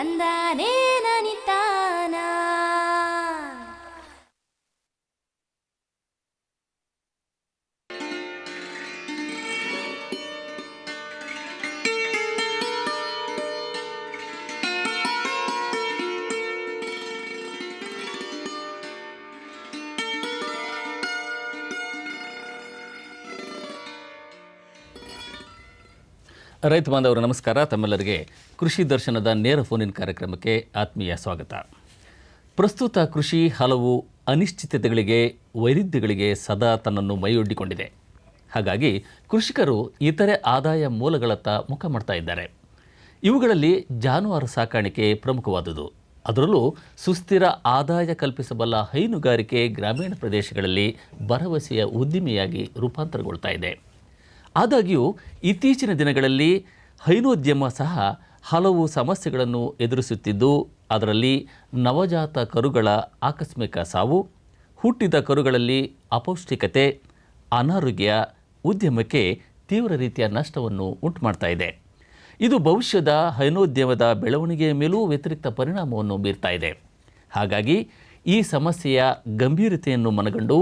ತಂದಾನೇ ನನಿತಾನ. ರೈತ ಬಾಂಧವರು ನಮಸ್ಕಾರ. ತಮ್ಮೆಲ್ಲರಿಗೆ ಕೃಷಿ ದರ್ಶನದ ನೇರ ಫೋನಿನ್ ಕಾರ್ಯಕ್ರಮಕ್ಕೆ ಆತ್ಮೀಯ ಸ್ವಾಗತ. ಪ್ರಸ್ತುತ ಕೃಷಿ ಹಲವು ಅನಿಶ್ಚಿತತೆಗಳಿಗೆ, ವೈರುಧ್ಯಗಳಿಗೆ ಸದಾ ತನ್ನನ್ನು ಮೈಯೊಡ್ಡಿಕೊಂಡಿದೆ. ಹಾಗಾಗಿ ಕೃಷಿಕರು ಇತರೆ ಆದಾಯ ಮೂಲಗಳತ್ತ ಮುಖ ಮಾಡ್ತಾ ಇದ್ದಾರೆ. ಇವುಗಳಲ್ಲಿ ಜಾನುವಾರು ಸಾಕಾಣಿಕೆ ಪ್ರಮುಖವಾದುದು. ಅದರಲ್ಲೂ ಸುಸ್ಥಿರ ಆದಾಯ ಕಲ್ಪಿಸಬಲ್ಲ ಹೈನುಗಾರಿಕೆ ಗ್ರಾಮೀಣ ಪ್ರದೇಶಗಳಲ್ಲಿ ಭರವಸೆಯ ಉದ್ದಿಮೆಯಾಗಿ ರೂಪಾಂತರಗೊಳ್ತಾ ಇದೆ. ಆದಾಗ್ಯೂ ಇತ್ತೀಚಿನ ದಿನಗಳಲ್ಲಿ ಹೈನೋದ್ಯಮ ಸಹ ಹಲವು ಸಮಸ್ಯೆಗಳನ್ನು ಎದುರಿಸುತ್ತಿದ್ದು, ಅದರಲ್ಲಿ ನವಜಾತ ಕರುಗಳ ಆಕಸ್ಮಿಕ ಸಾವು, ಹುಟ್ಟಿದ ಕರುಗಳಲ್ಲಿ ಅಪೌಷ್ಟಿಕತೆ, ಅನಾರೋಗ್ಯ ಉದ್ಯಮಕ್ಕೆ ತೀವ್ರ ರೀತಿಯ ನಷ್ಟವನ್ನು ಉಂಟುಮಾಡ್ತಾ ಇದೆ. ಇದು ಭವಿಷ್ಯದ ಹೈನೋದ್ಯಮದ ಬೆಳವಣಿಗೆಯ ಮೇಲೂ ವ್ಯತಿರಿಕ್ತ ಪರಿಣಾಮವನ್ನು ಬೀರ್ತಾ ಇದೆ. ಹಾಗಾಗಿ ಈ ಸಮಸ್ಯೆಯ ಗಂಭೀರತೆಯನ್ನು ಮನಗಂಡು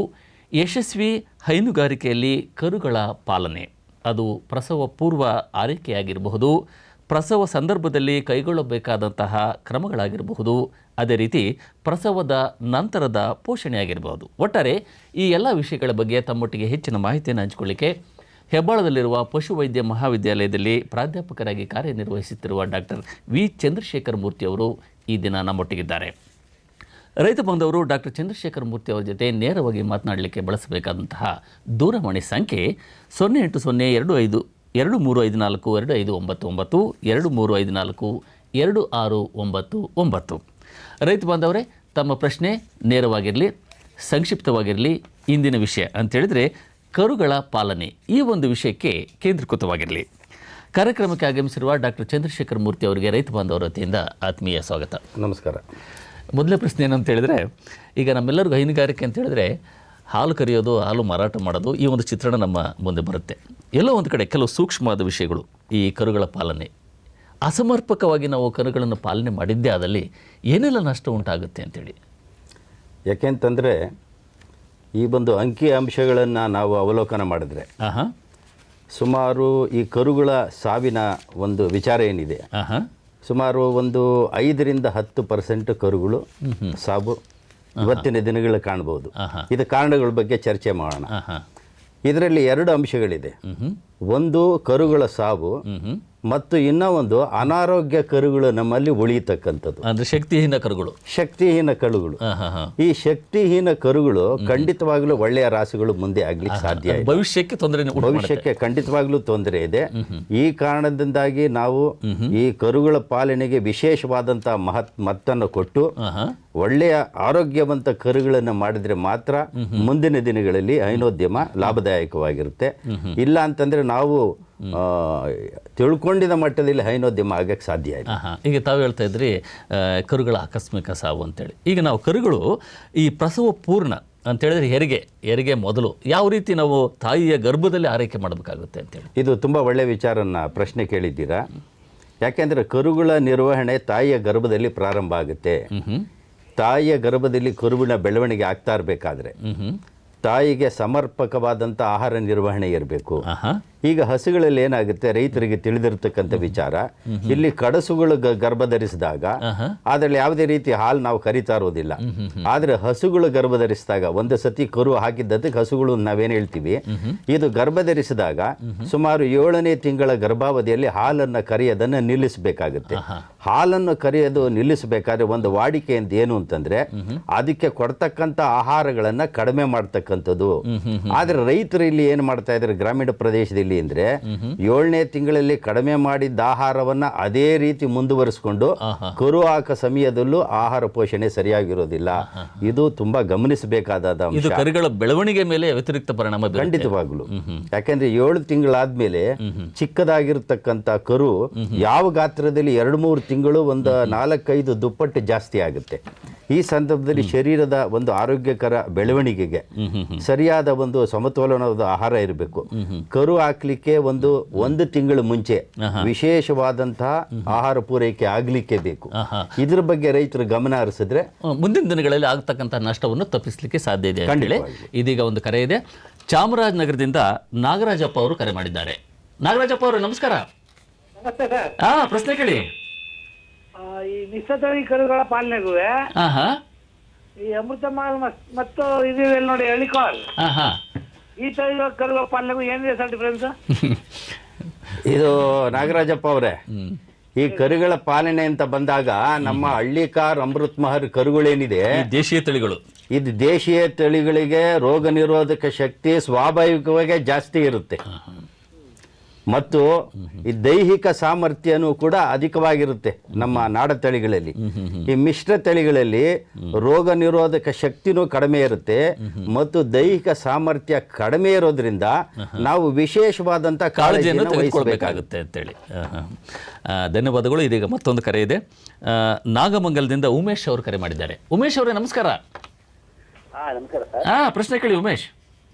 ಯಶಸ್ವಿ ಹೈನುಗಾರಿಕೆಯಲ್ಲಿ ಕರುಗಳ ಪಾಲನೆ, ಅದು ಪ್ರಸವ ಪೂರ್ವ ಆರೈಕೆಯಾಗಿರಬಹುದು, ಪ್ರಸವ ಸಂದರ್ಭದಲ್ಲಿ ಕೈಗೊಳ್ಳಬೇಕಾದಂತಹ ಕ್ರಮಗಳಾಗಿರಬಹುದು, ಅದೇ ರೀತಿ ಪ್ರಸವದ ನಂತರದ ಪೋಷಣೆಯಾಗಿರಬಹುದು. ಒಟ್ಟಾರೆ ಈ ಎಲ್ಲ ವಿಷಯಗಳ ಬಗ್ಗೆ ತಮ್ಮೊಟ್ಟಿಗೆ ಹೆಚ್ಚಿನ ಮಾಹಿತಿಯನ್ನು ಹಂಚಿಕೊಳ್ಳಿಕ್ಕೆ ಹೆಬ್ಬಾಳದಲ್ಲಿರುವ ಪಶುವೈದ್ಯ ಮಹಾವಿದ್ಯಾಲಯದಲ್ಲಿ ಪ್ರಾಧ್ಯಾಪಕರಾಗಿ ಕಾರ್ಯನಿರ್ವಹಿಸುತ್ತಿರುವ ಡಾಕ್ಟರ್ ವಿ ಚಂದ್ರಶೇಖರ ಮೂರ್ತಿ ಅವರು ಈ ದಿನ ನಮ್ಮೊಟ್ಟಿಗಿದ್ದಾರೆ. ರೈತ ಬಾಂಧವರು ಡಾಕ್ಟರ್ ಚಂದ್ರಶೇಖರ ಮೂರ್ತಿ ಅವರ ಜೊತೆ ನೇರವಾಗಿ ಮಾತನಾಡಲಿಕ್ಕೆ ಬಳಸಬೇಕಾದಂತಹ ದೂರವಾಣಿ ಸಂಖ್ಯೆ 0802523542599 23542699. ರೈತ ಬಾಂಧವರೇ, ತಮ್ಮ ಪ್ರಶ್ನೆ ನೇರವಾಗಿರಲಿ, ಸಂಕ್ಷಿಪ್ತವಾಗಿರಲಿ. ಇಂದಿನ ವಿಷಯ ಅಂತೇಳಿದರೆ ಕರುಗಳ ಪಾಲನೆ, ಈ ಒಂದು ವಿಷಯಕ್ಕೆ ಕೇಂದ್ರೀಕೃತವಾಗಿರಲಿ. ಕಾರ್ಯಕ್ರಮಕ್ಕೆ ಆಗಮಿಸಿರುವ ಡಾಕ್ಟರ್ ಚಂದ್ರಶೇಖರ ಮೂರ್ತಿ ಅವರಿಗೆ ರೈತ ಬಾಂಧವರ ವತಿಯಿಂದ ಆತ್ಮೀಯ ಸ್ವಾಗತ. ನಮಸ್ಕಾರ. ಮೊದಲನೇ ಪ್ರಶ್ನೆ ಏನಂತ ಹೇಳಿದರೆ, ಈಗ ನಮ್ಮೆಲ್ಲರಿಗೂ ಹೈನುಗಾರಿಕೆ ಅಂತ ಹೇಳಿದ್ರೆ ಹಾಲು ಕರೆಯೋದು, ಹಾಲು ಮಾರಾಟ ಮಾಡೋದು, ಈ ಒಂದು ಚಿತ್ರಣ ನಮ್ಮ ಮುಂದೆ ಬರುತ್ತೆ. ಎಲ್ಲೋ ಒಂದು ಕಡೆ ಕೆಲವು ಸೂಕ್ಷ್ಮವಾದ ವಿಷಯಗಳು, ಈ ಕರುಗಳ ಪಾಲನೆ ಅಸಮರ್ಪಕವಾಗಿ ನಾವು ಕರುಗಳನ್ನು ಪಾಲನೆ ಮಾಡಿದ್ದೇ ಆದಲ್ಲಿ ಏನೆಲ್ಲ ನಷ್ಟ ಉಂಟಾಗುತ್ತೆ ಅಂತೇಳಿ. ಯಾಕೆಂತಂದರೆ ಈ ಒಂದು ಅಂಕಿ ಅಂಶಗಳನ್ನು ನಾವು ಅವಲೋಕನ ಮಾಡಿದ್ರೆ ಸುಮಾರು ಈ ಕರುಗಳ ಸಾವಿನ ಒಂದು ವಿಚಾರ ಏನಿದೆ, ಸುಮಾರು ಒಂದು 5-10% ಕರುಗಳು ಸಾವು ಇವತ್ತಿನ ದಿನಗಳು ಕಾಣ್ಬೋದು. ಇದು ಕಾರಣಗಳ ಬಗ್ಗೆ ಚರ್ಚೆ ಮಾಡೋಣ. ಇದರಲ್ಲಿ 2 ಅಂಶಗಳಿದೆ. ಒಂದು ಕರುಗಳ ಸಾವು ಮತ್ತು ಇನ್ನೊಂದು ಅನಾರೋಗ್ಯ ಕರುಗಳು ನಮ್ಮಲ್ಲಿ ಉಳಿಯತಕ್ಕಂಥದ್ದು. ಅಂದರೆ ಶಕ್ತಿಹೀನ ಕರುಗಳು. ಈ ಶಕ್ತಿಹೀನ ಕರುಗಳು ಖಂಡಿತವಾಗ್ಲೂ ಒಳ್ಳೆಯ ರಾಸುಗಳು ಮುಂದೆ ಆಗ್ಲಿಕ್ಕೆ ಸಾಧ್ಯ ಇಲ್ಲ. ಭವಿಷ್ಯಕ್ಕೆ ಖಂಡಿತವಾಗ್ಲೂ ತೊಂದರೆ ಇದೆ. ಈ ಕಾರಣದಿಂದಾಗಿ ನಾವು ಈ ಕರುಗಳ ಪಾಲನೆಗೆ ವಿಶೇಷವಾದಂತಹ ಮತ್ತನ್ನು ಕೊಟ್ಟು ಒಳ್ಳೆಯ ಆರೋಗ್ಯವಂತ ಕರುಗಳನ್ನು ಮಾಡಿದ್ರೆ ಮಾತ್ರ ಮುಂದಿನ ದಿನಗಳಲ್ಲಿ ಹೈನೋದ್ಯಮ ಲಾಭದಾಯಕವಾಗಿರುತ್ತೆ. ಇಲ್ಲ ಅಂತಂದ್ರೆ ನಾವು ತಿಳ್ಕೊಂಡಿದ್ದ ಮಟ್ಟದಲ್ಲಿ ಹೈನೋದ್ಯಮ ಆಗಕ್ಕೆ ಸಾಧ್ಯ ಇಲ್ಲ. ಈಗ ತಾವು ಹೇಳ್ತಾ ಇದ್ರಿ ಕರುಗಳ ಆಕಸ್ಮಿಕ ಸಾವು ಅಂತೇಳಿ. ಈಗ ನಾವು ಕರುಗಳು ಈ ಪ್ರಸವ ಪೂರ್ಣ ಅಂತೇಳಿದ್ರೆ ಹೆರಿಗೆ ಮೊದಲು ಯಾವ ರೀತಿ ನಾವು ತಾಯಿಯ ಗರ್ಭದಲ್ಲಿ ಆರೈಕೆ ಮಾಡಬೇಕಾಗುತ್ತೆ ಅಂತೇಳಿ, ಇದು ತುಂಬ ಒಳ್ಳೆಯ ವಿಚಾರನ ಪ್ರಶ್ನೆ ಕೇಳಿದ್ದೀರಾ. ಯಾಕೆಂದರೆ ಕರುಗಳ ನಿರ್ವಹಣೆ ತಾಯಿಯ ಗರ್ಭದಲ್ಲಿ ಪ್ರಾರಂಭ ಆಗುತ್ತೆ. ತಾಯಿಯ ಗರ್ಭದಲ್ಲಿ ಕರುವಿನ ಬೆಳವಣಿಗೆ ಆಗ್ತಾ ಇರಬೇಕಾದ್ರೆ ತಾಯಿಗೆ ಸಮರ್ಪಕವಾದಂಥ ಆಹಾರ ನಿರ್ವಹಣೆ ಇರಬೇಕು. ಈಗ ಹಸುಗಳಲ್ಲಿ ಏನಾಗುತ್ತೆ, ರೈತರಿಗೆ ತಿಳಿದಿರ್ತಕ್ಕಂಥ ವಿಚಾರ, ಇಲ್ಲಿ ಕಡಸುಗಳು ಗರ್ಭ ಧರಿಸಿದಾಗ ಅದರಲ್ಲಿ ಯಾವುದೇ ರೀತಿ ಹಾಲು ನಾವು ಕರಿತಾ ಇರೋದಿಲ್ಲ. ಆದ್ರೆ ಹಸುಗಳು ಗರ್ಭ ಧರಿಸಿದಾಗ ಒಂದು ಸತಿ ಕರು ಹಾಕಿದ್ದಕ್ಕೆ ಹಸುಗಳು ನಾವೇನು ಹೇಳ್ತೀವಿ, ಇದು ಗರ್ಭ ಧರಿಸಿದಾಗ ಸುಮಾರು 7ನೇ ತಿಂಗಳ ಗರ್ಭಾವಧಿಯಲ್ಲಿ ಹಾಲನ್ನು ಕರೆಯೋದನ್ನು ನಿಲ್ಲಿಸಬೇಕಾಗುತ್ತೆ. ಹಾಲನ್ನು ಕರೆಯೋದು ನಿಲ್ಲಿಸಬೇಕಾದ್ರೆ ಒಂದು ವಾಡಿಕೆ ಅಂತ ಏನು ಅಂತಂದ್ರೆ ಅದಕ್ಕೆ ಕೊಡ್ತಕ್ಕಂಥ ಆಹಾರಗಳನ್ನ ಕಡಿಮೆ ಮಾಡ್ತಕ್ಕಂಥದ್ದು. ಆದ್ರೆ ರೈತರು ಇಲ್ಲಿ ಏನು ಮಾಡ್ತಾ ಇದ್ದಾರೆ ಗ್ರಾಮೀಣ ಪ್ರದೇಶದಲ್ಲಿ ಅಂದ್ರೆ 7ನೇ ತಿಂಗಳಲ್ಲಿ ಕಡಿಮೆ ಮಾಡಿದ್ದ ಆಹಾರವನ್ನ ಅದೇ ರೀತಿ ಮುಂದುವರಿಸಿಕೊಂಡು ಕರು ಹಾಕ ಸಮಯದಲ್ಲೂ ಆಹಾರ ಪೋಷಣೆ ಸರಿಯಾಗಿರೋದಿಲ್ಲ. ಇದು ತುಂಬಾ ಗಮನಿಸಬೇಕಾದ ಅಂಶ. ಕರುಗಳ ಬೆಳವಣಿಗೆ ಮೇಲೆ ವ್ಯತಿರಿಕ್ತ ಪರಿಣಾಮ ಖಂಡಿತವಾಗ್ಲು. ಯಾಕಂದ್ರೆ 7 ತಿಂಗಳಾದ್ಮೇಲೆ ಚಿಕ್ಕದಾಗಿರ್ತಕ್ಕಂಥ ಕರು ಯಾವ ಗಾತ್ರದಲ್ಲಿ 2-3 ತಿಂಗಳು ಒಂದು 4-5 ದುಪ್ಪಟ್ಟು ಜಾಸ್ತಿ ಆಗುತ್ತೆ. ಈ ಸಂದರ್ಭದಲ್ಲಿ ಶರೀರದ ಒಂದು ಆರೋಗ್ಯಕರ ಬೆಳವಣಿಗೆಗೆ ಸರಿಯಾದ ಒಂದು ಸಮತೋಲನದ ಆಹಾರ ಇರಬೇಕು. ಕರು ಹಾಕ್ಲಿಕ್ಕೆ ಒಂದು ತಿಂಗಳು ಮುಂಚೆ ವಿಶೇಷವಾದಂತಹ ಆಹಾರ ಪೂರೈಕೆ ಆಗ್ಲಿಕ್ಕೆ ಬೇಕು. ಇದ್ರ ಬಗ್ಗೆ ರೈತರು ಗಮನ ಹರಿಸಿದ್ರೆ ಮುಂದಿನ ದಿನಗಳಲ್ಲಿ ಆಗ್ತಕ್ಕಂಥ ನಷ್ಟವನ್ನು ತಪ್ಪಿಸಲಿಕ್ಕೆ ಸಾಧ್ಯ ಇದೆ ಅಂತ ಹೇಳಿ ಇದೀಗ ಒಂದು ಕರೆ ಇದೆ. ಚಾಮರಾಜನಗರದಿಂದ ನಾಗರಾಜಪ್ಪ ಅವರು ಕರೆ ಮಾಡಿದ್ದಾರೆ. ನಾಗರಾಜಪ್ಪ ಅವರು ನಮಸ್ಕಾರ. ನಮಸ್ತೆ ಸರ್. ಪ್ರಶ್ನೆ ಕೇಳಿ. ಈ ಮಿಶ್ರತಳಿ ಕರುಗಳ ಪಾಲನೆಗೂ ಈ ಅಮೃತ ಮಾಲ್ ಮತ್ತು ಇದು ನೋಡಿ ಎಳಿಕಾಲ್ ಈ ತಳಿ ಕರುಗಳ ಪಾಲನೆಗೂ ಏನಿದೆ ಸರ್ ಡಿಫ್ರೆನ್ಸ್? ಇದು ನಾಗರಾಜಪ್ಪ ಅವರೇ, ಈ ಕರುಗಳ ಪಾಲನೆ ಅಂತ ಬಂದಾಗ ನಮ್ಮ ಹಳ್ಳಿಕಾರ್ ಅಮೃತ್ ಮಹರ್ ಕರುಗಳೇನಿದೆ ದೇಶೀಯ ತಳಿಗಳು, ಇದು ದೇಶೀಯ ತಳಿಗಳಿಗೆ ರೋಗ ನಿರೋಧಕ ಶಕ್ತಿ ಸ್ವಾಭಾವಿಕವಾಗಿ ಜಾಸ್ತಿ ಇರುತ್ತೆ ಮತ್ತು ಈ ದೈಹಿಕ ಸಾಮರ್ಥ್ಯನೂ ಕೂಡ ಅಧಿಕವಾಗಿರುತ್ತೆ ನಮ್ಮ ನಾಡ ತಳಿಗಳಲ್ಲಿ. ಈ ಮಿಶ್ರ ತಳಿಗಳಲ್ಲಿ ರೋಗ ನಿರೋಧಕ ಶಕ್ತಿನೂ ಕಡಿಮೆ ಇರುತ್ತೆ ಮತ್ತು ದೈಹಿಕ ಸಾಮರ್ಥ್ಯ ಕಡಿಮೆ ಇರೋದ್ರಿಂದ ನಾವು ವಿಶೇಷವಾದಂಥ ಕಾಳಜಿಯನ್ನು ತೆಗೆದುಕೊಳ್ಬೇಕಾಗುತ್ತೆ ಅಂತೇಳಿ. ಧನ್ಯವಾದಗಳು. ಇದೀಗ ಮತ್ತೊಂದು ಕರೆ ಇದೆ. ನಾಗಮಂಗಲದಿಂದ ಉಮೇಶ್ ಅವರು ಕರೆ ಮಾಡಿದ್ದಾರೆ. ಉಮೇಶ್ ಅವರೇ ನಮಸ್ಕಾರ. ನಮಸ್ಕಾರ ಸರ್. ಪ್ರಶ್ನೆ ಕೇಳಿ ಉಮೇಶ್.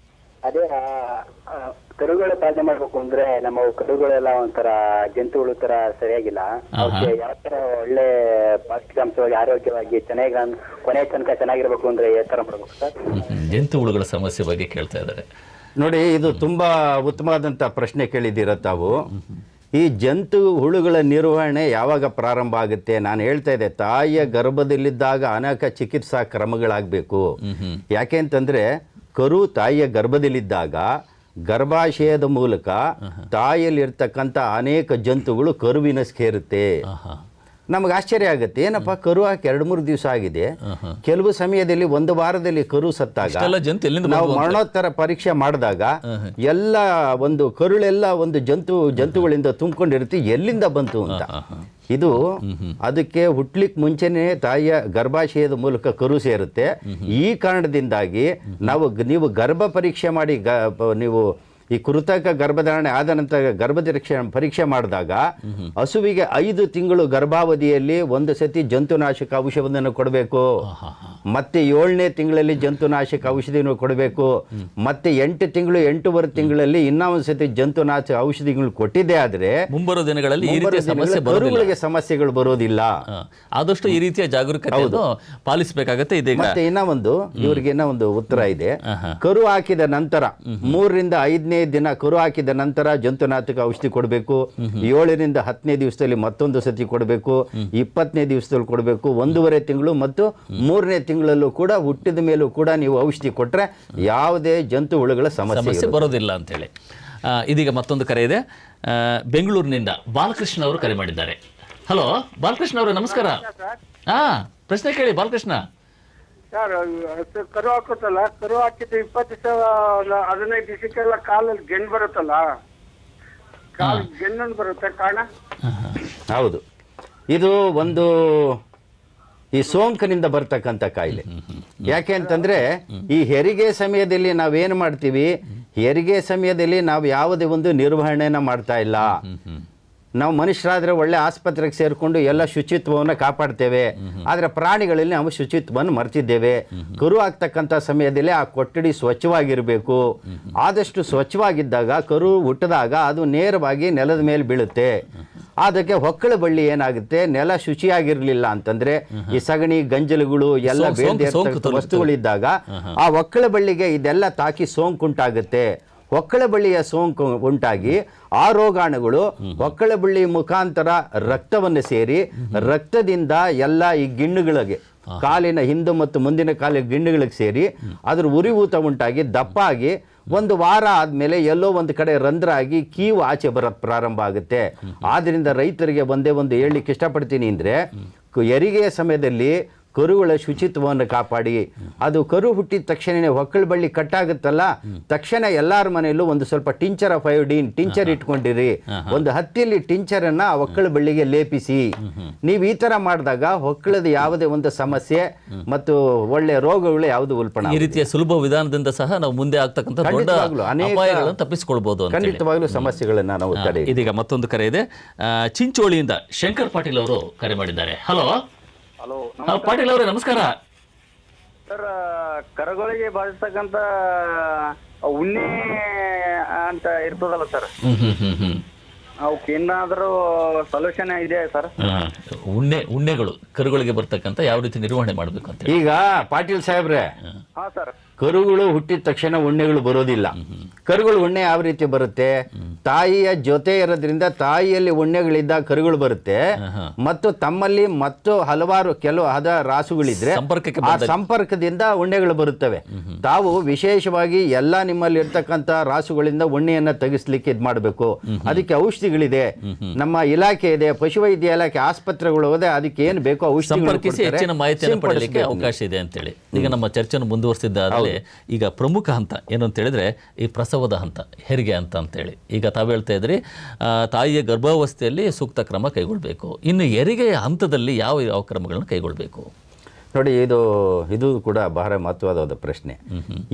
ಅದೇ ಕರುಗಳ ಪಾಲನೆ ಮಾಡ್ಬೇಕು ಅಂದ್ರೆ ನಮ್ಮ ಕರುಗಳೆಲ್ಲ ಒಂಥರ ಜಂತುಗಳು ತರ ಸರಿಯಾಗಿಲ್ಲ. ಅವಕ್ಕೆ ಯಾವ ತರ ಒಳ್ಳೆ ಪೌಷ್ಟಿಕಾಂಶವಾಗಿ ಆರೋಗ್ಯವಾಗಿ ಚೆನ್ನಾಗಿ ಕೊನೆ ತನಕ ಚೆನ್ನಾಗಿರ್ಬೇಕು ಅಂದ್ರೆ ಯಾವ ತರ ಮಾಡ್ಬೇಕು ಸರ್? ಜಂತು ಹುಳುಗಳ ಸಮಸ್ಯೆ ಬಗ್ಗೆ ಕೇಳ್ತಾ ಇದ್ದಾರೆ. ನೋಡಿ, ಇದು ತುಂಬಾ ಉತ್ತಮವಾದಂಥ ಪ್ರಶ್ನೆ ಕೇಳಿದ್ದೀರ ತಾವು. ಈ ಜಂತು ಹುಳುಗಳ ನಿರ್ವಹಣೆ ಯಾವಾಗ ಪ್ರಾರಂಭ ಆಗುತ್ತೆ? ನಾನು ಹೇಳ್ತಾ ಇದ್ದೆ, ತಾಯಿಯ ಗರ್ಭದಲ್ಲಿದ್ದಾಗ ಅನೇಕ ಚಿಕಿತ್ಸಾ ಕ್ರಮಗಳಾಗಬೇಕು. ಯಾಕೆ ಅಂತಂದ್ರೆ ಕರು ತಾಯಿಯ ಗರ್ಭದಲ್ಲಿದ್ದಾಗ ಗರ್ಭಾಶಯದ ಮೂಲಕ ತಾಯಿಯಲ್ಲಿರ್ತಕ್ಕಂಥ ಅನೇಕ ಜಂತುಗಳು ಕರುವಿನ ಸೇರುತ್ತೆ. ನಮಗೆ ಆಶ್ಚರ್ಯ ಆಗುತ್ತೆ, ಏನಪ್ಪ ಕರು ಹಾಕಿ 2-3 ದಿವಸ ಆಗಿದೆ, ಕೆಲವು ಸಮಯದಲ್ಲಿ ಒಂದು ವಾರದಲ್ಲಿ ಕರು ಸತ್ತಾಗ ನಾವು ಮರಣೋತ್ತರ ಪರೀಕ್ಷೆ ಮಾಡಿದಾಗ ಎಲ್ಲ ಒಂದು ಕರುಳೆಲ್ಲ ಒಂದು ಜಂತುಗಳಿಂದ ತುಂಬಿಕೊಂಡಿರುತ್ತೆ, ಎಲ್ಲಿಂದ ಬಂತು ಅಂತ. ಇದು ಅದಕ್ಕೆ ಹುಟ್ಲಿಕ್ಕೆ ಮುಂಚೆನೆ ತಾಯಿಯ ಗರ್ಭಾಶಯದ ಮೂಲಕ ಕರು ಸೇರುತ್ತೆ. ಈ ಕಾರಣದಿಂದಾಗಿ ನೀವು ಗರ್ಭ ಪರೀಕ್ಷೆ ಮಾಡಿ ನೀವು ಈ ಕೃತಕ ಗರ್ಭಧಾರಣೆ ಆದ ನಂತರ ಪರೀಕ್ಷೆ ಮಾಡಿದಾಗ ಹಸುವಿಗೆ 5 ತಿಂಗಳು ಗರ್ಭಾವಧಿಯಲ್ಲಿ ಒಂದು ಸತಿ ಜಂತುನಾಶಕ ಔಷಧಿಯನ್ನು ಕೊಡಬೇಕು, ಮತ್ತೆ 7ನೇ ತಿಂಗಳಲ್ಲಿ ಜಂತುನಾಶಕ ಔಷಧಿಯನ್ನು ಕೊಡಬೇಕು, ಮತ್ತೆ 8 ತಿಂಗಳು 8.5 ತಿಂಗಳಲ್ಲಿ ಇನ್ನೊಂದು ಸತಿ ಜಂತುನಾಶಕ ಔಷಧಿಗಳು ಕೊಟ್ಟಿದ್ದೇ ಆದ್ರೆ ಮುಂಬರುವ ದಿನಗಳಲ್ಲಿ ಕರುಗಳಿಗೆ ಸಮಸ್ಯೆಗಳು ಬರೋದಿಲ್ಲ. ಆದಷ್ಟು ಈ ರೀತಿಯ ಜಾಗರೂಕತೆ ಪಾಲಿಸಬೇಕಾಗತ್ತೆ. ಮತ್ತೆ ಇವರಿಗೆ ಇನ್ನೊಂದು ಉತ್ತರ ಇದೆ. ಕರು ಹಾಕಿದ ನಂತರ 3 ರಿಂದ 5ನೇ ದಿನ ಕರು ಹಾಕಿದ ನಂತರ ಜಂತುನಾಶಕ ಔಷಧಿ ಕೊಡಬೇಕು, 7 ರಿಂದ 10ನೇ ದಿವಸದಲ್ಲಿ ಮತ್ತೊಂದು ಸತಿ ಕೊಡಬೇಕು, 20ನೇ ದಿವಸದಲ್ಲಿ ಕೊಡಬೇಕು, 1.5 ತಿಂಗಳು ಮತ್ತು 3ನೇ ತಿಂಗಳಲ್ಲೂ ಕೂಡ ಹುಟ್ಟಿದ ಮೇಲೂ ಕೂಡ ನೀವು ಔಷಧಿ ಕೊಟ್ಟರೆ ಯಾವುದೇ ಜಂತು ಹುಳುಗಳ ಸಮಸ್ಯೆ ಬರೋದಿಲ್ಲ ಅಂತೇಳಿ. ಇದೀಗ ಮತ್ತೊಂದು ಕರೆ ಇದೆ. ಬೆಂಗಳೂರಿನಿಂದ ಬಾಲಕೃಷ್ಣ ಅವರು ಕರೆ ಮಾಡಿದ್ದಾರೆ. ಹಲೋ ಬಾಲಕೃಷ್ಣ ಅವರು ನಮಸ್ಕಾರ. ಪ್ರಶ್ನೆ ಕೇಳಿ ಬಾಲಕೃಷ್ಣ. ಸರ್, ಕರು ಹಾಕುತ್ತಲ್ಲ, ಕರು ಹಾಕಿದ್ದು 20 ದಿವಸ 15 ದಿವಸಕ್ಕೆಲ್ಲ ಕಾಲಲ್ಲಿ ಗೆಣ್ಣು ಬರುತ್ತಲ್ಲ, ಕಾಲು ಗೆಣ್ಣು ಬರುತ್ತೆ ಕಾರಣ? ಹೌದು, ಇದು ಒಂದು ಈ ಸೋಂಕಿನಿಂದ ಬರ್ತಕ್ಕಂಥ ಕಾಯಿಲೆ. ಯಾಕೆ ಅಂತಂದ್ರೆ ಈ ಹೆರಿಗೆ ಸಮಯದಲ್ಲಿ ನಾವೇನು ಮಾಡ್ತೀವಿ, ಹೆರಿಗೆ ಸಮಯದಲ್ಲಿ ನಾವು ಯಾವುದೇ ಒಂದು ನಿರ್ವಹಣೆನ ಮಾಡ್ತಾ ಇಲ್ಲ. ನಾವು ಮನುಷ್ಯರಾದ್ರೆ ಒಳ್ಳೆ ಆಸ್ಪತ್ರೆಗೆ ಸೇರಿಕೊಂಡು ಎಲ್ಲ ಶುಚಿತ್ವವನ್ನು ಕಾಪಾಡ್ತೇವೆ, ಆದರೆ ಪ್ರಾಣಿಗಳಲ್ಲಿ ನಾವು ಶುಚಿತ್ವವನ್ನು ಮರ್ತಿದ್ದೇವೆ. ಕರು ಆಗ್ತಕ್ಕಂಥ ಸಮಯದಲ್ಲಿ ಆ ಕೊಠಡಿ ಸ್ವಚ್ಛವಾಗಿರಬೇಕು. ಆದಷ್ಟು ಸ್ವಚ್ಛವಾಗಿದ್ದಾಗ ಕರು ಹುಟ್ಟಿದಾಗ ಅದು ನೇರವಾಗಿ ನೆಲದ ಮೇಲೆ ಬೀಳುತ್ತೆ. ಅದಕ್ಕೆ ಹೊಕ್ಕಳ ಬಳ್ಳಿ ಏನಾಗುತ್ತೆ, ನೆಲ ಶುಚಿಯಾಗಿರ್ಲಿಲ್ಲ ಅಂತಂದ್ರೆ ಈ ಸಗಣಿ ಗಂಜಲುಗಳು ಎಲ್ಲ ಬೇರೆ ವಸ್ತುಗಳಿದ್ದಾಗ ಆ ಒಕ್ಕಳ ಬಳ್ಳಿಗೆ ಇದೆಲ್ಲ ತಾಕಿ ಸೋಂಕುಂಟಾಗುತ್ತೆ. ಒಕ್ಕಳ ಬಳ್ಳಿಯ ಸೋಂಕು ಉಂಟಾಗಿ ಆ ರೋಗಾಣುಗಳು ಒಕ್ಕಳ ಬಳ್ಳಿ ಮುಖಾಂತರ ರಕ್ತವನ್ನು ಸೇರಿ ರಕ್ತದಿಂದ ಎಲ್ಲ ಈ ಗಿಣ್ಣುಗಳಿಗೆ ಕಾಲಿನ ಹಿಂದೆ ಮತ್ತು ಮುಂದಿನ ಕಾಲಿನ ಗಿಣ್ಣುಗಳಿಗೆ ಸೇರಿ ಅದ್ರ ಉರಿಯೂತ ಉಂಟಾಗಿ ದಪ್ಪಾಗಿ 1 ವಾರ ಆದಮೇಲೆ ಎಲ್ಲೋ ಒಂದು ಕಡೆ ರಂಧ್ರ ಆಗಿ ಕೀವು ಆಚೆ ಬರೋಕ್ಕೆ ಪ್ರಾರಂಭ ಆಗುತ್ತೆ. ಆದ್ದರಿಂದ ರೈತರಿಗೆ ಒಂದೇ ಒಂದು ಹೇಳಲಿಕ್ಕೆ ಇಷ್ಟಪಡ್ತೀನಿ ಅಂದರೆ, ಹೆರಿಗೆಯ ಸಮಯದಲ್ಲಿ ಕರುಗಳ ಶುಚಿತ್ವವನ್ನು ಕಾಪಾಡಿ. ಅದು ಕರು ಹುಟ್ಟಿದ ತಕ್ಷಣ ಹೊಕ್ಕಳ ಬಳ್ಳಿ ಕಟ್ಟಾಗುತ್ತಲ್ಲ, ತಕ್ಷಣ ಎಲ್ಲರ ಮನೆಯಲ್ಲೂ ಒಂದು ಸ್ವಲ್ಪ ಟಿಂಚರ್ ಆಫ್ ಅಯೋಡಿನ್ ಟಿಂಚರ್ ಇಟ್ಕೊಂಡಿರಿ. ಒಂದು ಹತ್ತಿಯಲ್ಲಿ ಟಿಂಚರನ್ನು ಆ ಹೊಕ್ಕಳ ಬಳ್ಳಿಗೆ ಲೇಪಿಸಿ. ನೀವು ಈ ಥರ ಮಾಡಿದಾಗ ಹೊಕ್ಕಳದ ಯಾವುದೇ ಒಂದು ಸಮಸ್ಯೆ ಮತ್ತು ಒಳ್ಳೆ ರೋಗಗಳು ಯಾವುದು ಉಲ್ಪಣ. ಈ ರೀತಿಯ ಸುಲಭ ವಿಧಾನದಿಂದ ಸಹ ನಾವು ಮುಂದೆ ಆಗ್ತಕ್ಕಂಥ ಅಪಾಯಗಳನ್ನು ತಪ್ಪಿಸಿಕೊಳ್ಬಹುದು. ಖಂಡಿತವಾಗ್ಲೂ ಸಮಸ್ಯೆಗಳನ್ನ ನಾವು ತಡೆ. ಇದೀಗ ಮತ್ತೊಂದು ಕರೆ ಇದೆ. ಚಿಂಚೋಳಿಯಿಂದ ಶಂಕರ್ ಪಾಟೀಲ್ ಅವರು ಕರೆ ಮಾಡಿದ್ದಾರೆ. ಹಲೋ ಪಾಟೀಲ್ ಅವರೇ ನಮಸ್ಕಾರ. ಸರ್ ಕರುಗಳಿಗೆ ಬಳಸ್ತಕ್ಕಂತ ಉಣ್ಣೆ ಅಂತ ಇರ್ತದಲ್ಲ ಸರ್, ಅವಕ್ಕೆ ಏನಾದರೂ ಸೊಲ್ಯೂಷನ್ ಇದೆ ಸರ್? ಉಣ್ಣೆಗಳು ಕರುಗಳಿಗೆ ಬರ್ತಕ್ಕಂಥ ಯಾವ ರೀತಿ ನಿರ್ವಹಣೆ ಮಾಡಬೇಕು ಅಂತ ಈಗ ಪಾಟೀಲ್ ಸಾಹೇಬ್ರೆ, ಹಾ ಸರ್. ಕರುಗಳು ಹುಟ್ಟಿದ ತಕ್ಷಣ ಉಣ್ಣೆಗಳು ಬರೋದಿಲ್ಲ. ಕರುಗಳು ಉಣ್ಣೆ ಯಾವ ರೀತಿ ಬರುತ್ತೆ? ತಾಯಿಯ ಜೊತೆ ಇರೋದ್ರಿಂದ ತಾಯಿಯಲ್ಲಿ ಉಣ್ಣೆಗಳಿದ್ದ ಕರುಗಳು ಬರುತ್ತೆ, ಮತ್ತು ತಮ್ಮಲ್ಲಿ ಮತ್ತು ಹಲವಾರು ಕೆಲವು ರಾಸುಗಳಿದ್ರೆ ಆ ಸಂಪರ್ಕದಿಂದ ಉಣ್ಣೆಗಳು ಬರುತ್ತವೆ. ತಾವು ವಿಶೇಷವಾಗಿ ಎಲ್ಲ ನಿಮ್ಮಲ್ಲಿ ಇರ್ತಕ್ಕಂಥ ರಾಸುಗಳಿಂದ ಉಣ್ಣೆಯನ್ನ ತೆಗಿಸ್ಲಿಕ್ಕೆ ಇದು ಮಾಡಬೇಕು. ಅದಕ್ಕೆ ಔಷಧಿಗಳಿದೆ, ನಮ್ಮ ಇಲಾಖೆ ಇದೆ, ಪಶುವೈದ್ಯ ಇಲಾಖೆ, ಆಸ್ಪತ್ರೆಗಳು ಹೋದೆ ಅದಕ್ಕೆ ಏನು ಬೇಕೋ ಔಷಧಿ ಸಂಪರ್ಕಿಸಿ ಹೆಚ್ಚಿನ ಮಾಹಿತಿಯನ್ನು ಪಡೆಯಲಿಕ್ಕೆ ಅವಕಾಶ ಇದೆ ಅಂತೇಳಿ ಈಗ ನಮ್ಮ ಚರ್ಚೆಯನ್ನು ಮುಂದುವರಿಸಿದ್ದಾಗಲೇ ಈಗ ಪ್ರಮುಖ ಹಂತ ಏನು ಅಂತ ಹೇಳಿದ್ರೆ ಈ ಪ್ರಸವದ ಹಂತ, ಹೆರಿಗೆ ಹಂತ ಅಂತೇಳಿ ಈಗ ತಾವು ಹೇಳ್ತಾ ಇದ್ರಿ ತಾಯಿಯ ಗರ್ಭಾವಸ್ಥೆಯಲ್ಲಿ ಸೂಕ್ತ ಕ್ರಮ ಕೈಗೊಳ್ಳಬೇಕು. ಇನ್ನು ಹೆರಿಗೆಯ ಹಂತದಲ್ಲಿ ಯಾವ ಕ್ರಮಗಳನ್ನು ಕೈಗೊಳ್ಳಬೇಕು? ನೋಡಿ, ಇದು ಕೂಡ ಬಹಳ ಮಹತ್ವವಾದ ಪ್ರಶ್ನೆ.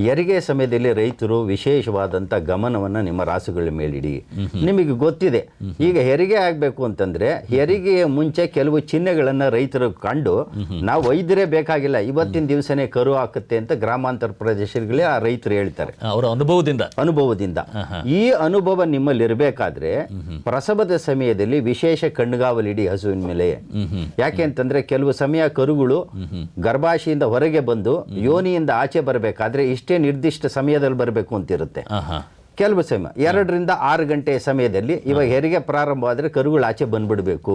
ಹೆರಿಗೆ ಸಮಯದಲ್ಲಿ ರೈತರು ವಿಶೇಷವಾದಂಥ ಗಮನವನ್ನು ನಿಮ್ಮ ರಾಸುಗಳ ಮೇಲಿಡಿ. ನಿಮಗೆ ಗೊತ್ತಿದೆ, ಈಗ ಹೆರಿಗೆ ಆಗಬೇಕು ಅಂತಂದ್ರೆ ಹೆರಿಗೆಯ ಮುಂಚೆ ಕೆಲವು ಚಿಹ್ನೆಗಳನ್ನು ರೈತರು ಕಂಡು ನಾವು ವೈದ್ಯರೇ ಬೇಕಾಗಿಲ್ಲ, ಇವತ್ತಿನ ದಿವಸನೇ ಕರು ಹಾಕುತ್ತೆ ಅಂತ ಗ್ರಾಮಾಂತರ ಪ್ರದೇಶಗಳೇ ಆ ರೈತರು ಹೇಳ್ತಾರೆ ಅವರ ಅನುಭವದಿಂದ. ಈ ಅನುಭವ ನಿಮ್ಮಲ್ಲಿ ಇರಬೇಕಾದ್ರೆ ಪ್ರಸವದ ಸಮಯದಲ್ಲಿ ವಿಶೇಷ ಕಣ್ಗಾವಲಿಡಿ ಹಸುವಿನ ಮೇಲೆ. ಯಾಕೆ ಅಂತಂದ್ರೆ ಕೆಲವು ಸಮಯ ಕರುಗಳು ಗರ್ಭಾಶಯದಿಂದ ಹೊರಗೆ ಬಂದು ಯೋನಿಯಿಂದ ಆಚೆ ಬರಬೇಕಾದ್ರೆ ಇಷ್ಟೇ ನಿರ್ದಿಷ್ಟ ಸಮಯದಲ್ಲಿ ಬರಬೇಕು ಅಂತಿರುತ್ತೆ. ಕೆಲವು ಸಮಯ 2 ರಿಂದ 6 ಗಂಟೆ ಸಮಯದಲ್ಲಿ ಇವಾಗ ಹೆರಿಗೆ ಪ್ರಾರಂಭವಾದ್ರೆ ಕರುಗಳು ಆಚೆ ಬಂದ್ಬಿಡ್ಬೇಕು.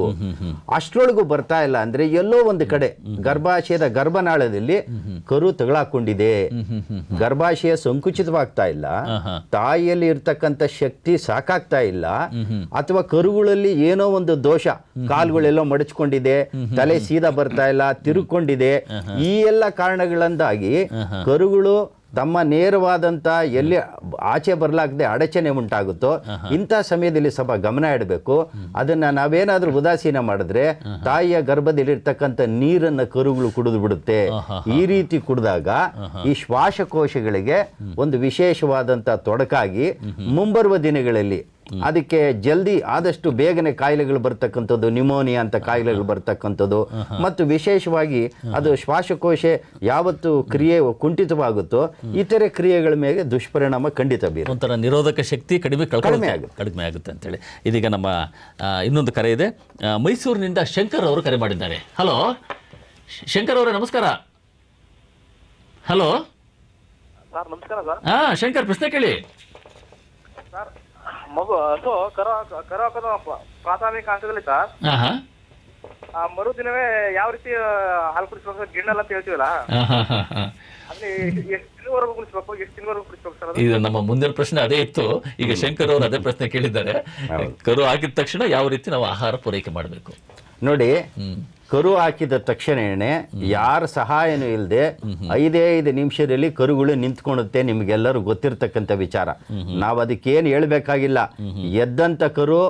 ಅಷ್ಟರೊಳಗೂ ಬರ್ತಾ ಇಲ್ಲ ಅಂದ್ರೆ ಎಲ್ಲೋ ಒಂದು ಕಡೆ ಗರ್ಭಾಶಯದ ಗರ್ಭನಾಳದಲ್ಲಿ ಕರು ತಗಲಾಕೊಂಡಿದೆ, ಗರ್ಭಾಶಯ ಸಂಕುಚಿತವಾಗ್ತಾ ಇಲ್ಲ, ತಾಯಿಯಲ್ಲಿ ಇರ್ತಕ್ಕಂಥ ಶಕ್ತಿ ಸಾಕಾಗ್ತಾ ಇಲ್ಲ, ಅಥವಾ ಕರುಗಳಲ್ಲಿ ಏನೋ ಒಂದು ದೋಷ, ಕಾಲುಗಳೆಲ್ಲೋ ಮಡಚ್ಕೊಂಡಿದೆ, ತಲೆ ಸೀದಾ ಬರ್ತಾ ಇಲ್ಲ, ತಿರುಕೊಂಡಿದೆ, ಈ ಎಲ್ಲ ಕಾರಣಗಳಿಂದಾಗಿ ಕರುಗಳು ತಮ್ಮ ನೇರವಾದಂಥ ಎಲ್ಲಿ ಆಚೆ ಬರಲಾಗದೆ ಅಡಚಣೆ ಉಂಟಾಗುತ್ತೋ ಇಂಥ ಸಮಯದಲ್ಲಿ ಸ್ವಲ್ಪ ಗಮನ ಇಡಬೇಕು. ಅದನ್ನು ನಾವೇನಾದರೂ ಉದಾಸೀನ ಮಾಡಿದ್ರೆ ತಾಯಿಯ ಗರ್ಭದಲ್ಲಿರ್ತಕ್ಕಂಥ ನೀರನ್ನು ಕರುಗಳು ಕುಡಿದು ಬಿಡುತ್ತೆ. ಈ ರೀತಿ ಕುಡಿದಾಗ ಈ ಶ್ವಾಸಕೋಶಗಳಿಗೆ ಒಂದು ವಿಶೇಷವಾದಂಥ ತೊಡಕಾಗಿ ಮುಂಬರುವ ದಿನಗಳಲ್ಲಿ ಅದಕ್ಕೆ ಜಲ್ದಿ ಆದಷ್ಟು ಬೇಗನೆ ಕಾಯಿಲೆಗಳು ಬರ್ತಕ್ಕಂಥದ್ದು, ನ್ಯೂಮೋನಿಯಾ ಅಂತ ಕಾಯಿಲೆಗಳು ಬರ್ತಕ್ಕಂಥದ್ದು, ಮತ್ತು ವಿಶೇಷವಾಗಿ ಅದು ಶ್ವಾಸಕೋಶ ಯಾವತ್ತು ಕ್ರಿಯೆ ಕುಂಠಿತವಾಗುತ್ತೋ ಇತರೆ ಕ್ರಿಯೆಗಳ ಮೇಲೆ ದುಷ್ಪರಿಣಾಮ ಖಂಡಿತ ಬೀರುತ್ತೆ. ಒಂಥರ ನಿರೋಧಕ ಶಕ್ತಿ ಕಡಿಮೆ ಆಗುತ್ತೆ ಅಂತೇಳಿ. ಇದೀಗ ನಮ್ಮ ಇನ್ನೊಂದು ಕರೆ ಇದೆ, ಮೈಸೂರಿನಿಂದ ಶಂಕರ್ ಅವರು ಕರೆ ಮಾಡಿದ್ದಾರೆ. ಹಲೋ ಶಂಕರ್ ಅವರೇ, ನಮಸ್ಕಾರ. ಹಲೋ ಸರ್ ನಮಸ್ಕಾರ ಸರ್. ಶಂಕರ್, ಪ್ರಶ್ನೆ ಕೇಳಿ. ಸರ್ ಮಗು ಹಸು ಕರು ಹಾಕೋದು ಪ್ರಾಥಮಿಕ ಹಂತದಲ್ಲಿ ಸರ್, ಮರುದಿನವೇ ಯಾವ ರೀತಿ ಹಾಲು ಕುಡಿಸ್ಬೇಕು, ಗಿಣ್ಣಲ್ಲ ಅಂತ ಹೇಳ್ತೀವಲ್ಲ, ಅಲ್ಲಿ ಎಷ್ಟು ದಿನವರೆಗೂ ಕುಡಿಸ್ಬೇಕು, ಎಷ್ಟು ದಿನವರೆಗೂ ಕುಡಿಸ್ಬೇಕು ಸರ್? ಇದು ನಮ್ಮ ಮುಂದಿನ ಪ್ರಶ್ನೆ ಅದೇ ಇತ್ತು. ಈಗ ಶಂಕರ್ ಅವರು ಅದೇ ಪ್ರಶ್ನೆ ಕೇಳಿದ್ದಾರೆ. ಕರು ಹಾಕಿದ ತಕ್ಷಣ ಯಾವ ರೀತಿ ನಾವು ಆಹಾರ ಪೂರೈಕೆ ಮಾಡಬೇಕು? ನೋಡಿ, ಕರು ಹಾಕಿದ ತಕ್ಷಣನೇ ಯಾರ ಸಹಾಯನೂ ಇಲ್ಲದೆ 5 ನಿಮಿಷದಲ್ಲಿ ಕರುಗಳು ನಿಂತ್ಕೊಳ್ಳುತ್ತೆ. ನಿಮಗೆಲ್ಲರೂ ಗೊತ್ತಿರ್ತಕ್ಕಂಥ ವಿಚಾರ, ನಾವು ಅದಕ್ಕೇನು ಹೇಳ್ಬೇಕಾಗಿಲ್ಲ. ಎದ್ದಂಥ ಕರು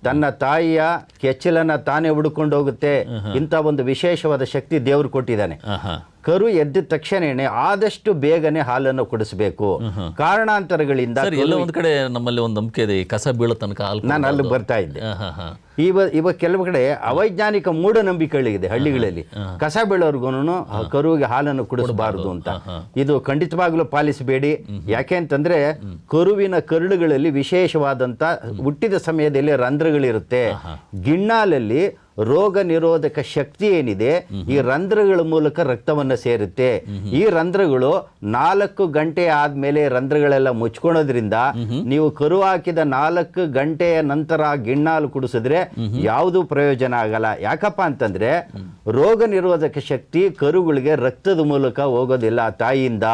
ತನ್ನ ತಾಯಿಯ ಕೆಚ್ಚಲನ್ನ ತಾನೇ ಹುಡ್ಕೊಂಡು ಹೋಗುತ್ತೆ. ಇಂಥ ಒಂದು ವಿಶೇಷವಾದ ಶಕ್ತಿ ದೇವರು ಕೊಟ್ಟಿದ್ದಾನೆ. ಕರು ಎದ್ದ ತಕ್ಷಣನೇ ಆದಷ್ಟು ಬೇಗನೆ ಹಾಲನ್ನು ಕುಡಿಸಬೇಕು. ಕಾರಣಾಂತರಗಳಿಂದ ಎಲ್ಲ ಒಂದ್ ಕಡೆ ನಮ್ಮಲ್ಲಿ ಒಂದು ನಂಬಿಕೆ ಇದೆ, ಕಸ ಬೀಳೋ ತನಕ ಹಾಲು. ನಾನು ಅಲ್ಲಿ ಬರ್ತಾ ಇದ್ದೆ. ಇವಾಗ ಕೆಲವು ಕಡೆ ಅವೈಜ್ಞಾನಿಕ ಮೂಢನಂಬಿಕೆಗಳಿದೆ ಹಳ್ಳಿಗಳಲ್ಲಿ. ಕಸ ಬೀಳೋರ್ಗು ಕರುವಿಗೆ ಹಾಲನ್ನು ಕುಡಿಸಬಾರದು ಅಂತ. ಇದು ಖಂಡಿತವಾಗ್ಲೂ ಪಾಲಿಸಬೇಡಿ. ಯಾಕೆ ಅಂತಂದ್ರೆ ಕರುವಿನ ಕರುಳುಗಳಲ್ಲಿ ವಿಶೇಷವಾದಂತ ಹುಟ್ಟಿದ ಸಮಯದಲ್ಲಿ ರಂಧ್ರಗಳಿರುತ್ತೆ. ಗಿಣ್ಣಾಲಲ್ಲಿ ರೋಗ ನಿರೋಧಕ ಶಕ್ತಿ ಏನಿದೆ ಈ ರಂಧ್ರಗಳ ಮೂಲಕ ರಕ್ತವನ್ನು ಸೇರುತ್ತೆ. ಈ ರಂಧ್ರಗಳು 4 ಗಂಟೆ ಆದ್ಮೇಲೆ ರಂಧ್ರಗಳೆಲ್ಲ ಮುಚ್ಕೊಳ್ಳೋದ್ರಿಂದ ನೀವು ಕರು ಹಾಕಿದ 4 ಗಂಟೆಯ ನಂತರ ಗಿಣ್ಣಾಲು ಕುಡಿಸಿದ್ರೆ ಯಾವುದು ಪ್ರಯೋಜನ ಆಗಲ್ಲ. ಯಾಕಪ್ಪ ಅಂತಂದ್ರೆ ರೋಗ ನಿರೋಧಕ ಶಕ್ತಿ ಕರುಗಳಿಗೆ ರಕ್ತದ ಮೂಲಕ ಹೋಗೋದಿಲ್ಲ, ತಾಯಿಯಿಂದ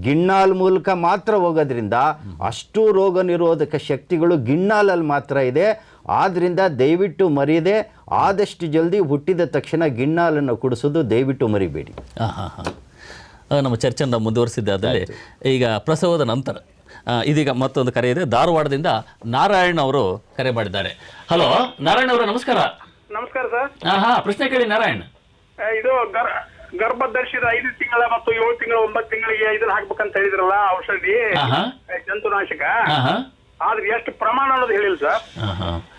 ಗಿಣ್ಣಾಲ್ ಮೂಲಕ ಮಾತ್ರ ಹೋಗೋದ್ರಿಂದ ಅಷ್ಟು ರೋಗ ನಿರೋಧಕ ಶಕ್ತಿಗಳು ಗಿಣ್ಣಾಲಲ್ಲಿ ಮಾತ್ರ ಇದೆ. ಆದ್ರಿಂದ ದಯವಿಟ್ಟು ಮರೆಯದೆ ಆದಷ್ಟು ಜಲ್ದಿ ಹುಟ್ಟಿದ ತಕ್ಷಣ ಗಿಣ್ಣಾಲನ್ನು ಕುಡಿಸೋದು ದಯವಿಟ್ಟು ಮರಿಬೇಡಿ. ನಮ್ಮ ಚರ್ಚೆಯನ್ನು ಮುಂದುವರಿಸಿದ್ದಾದರೆ ಈಗ ಪ್ರಸವದ ನಂತರ ಇದೀಗ ಮತ್ತೊಂದು ಕರೆ ಇದೆ. ಧಾರವಾಡದಿಂದ ನಾರಾಯಣ್ ಅವರು ಕರೆ ಮಾಡಿದ್ದಾರೆ. ಹಲೋ ನಾರಾಯಣ್ ಅವರೇ, ನಮಸ್ಕಾರ. ನಮಸ್ಕಾರ ಸರ್. ಪ್ರಶ್ನೆ ಕೇಳಿ ನಾರಾಯಣ್. ಇದು ಗರ್ಭ ಧರಿಸಿದ 5 ತಿಂಗಳ ಮತ್ತು 7 ತಿಂಗಳ 9 ತಿಂಗಳಿಗೆ ಇದನ್ನ ಹಾಕ್ಬೇಕಂತ ಹೇಳಿದ್ರಲ್ಲ ಔಷಧಿ, ಜಂತುನಾಶಕ. ಆದ್ರೆ ಎಷ್ಟು ಪ್ರಮಾಣ ಅನ್ನೋದು ಹೇಳಿಲ್ಲ ಸರ್.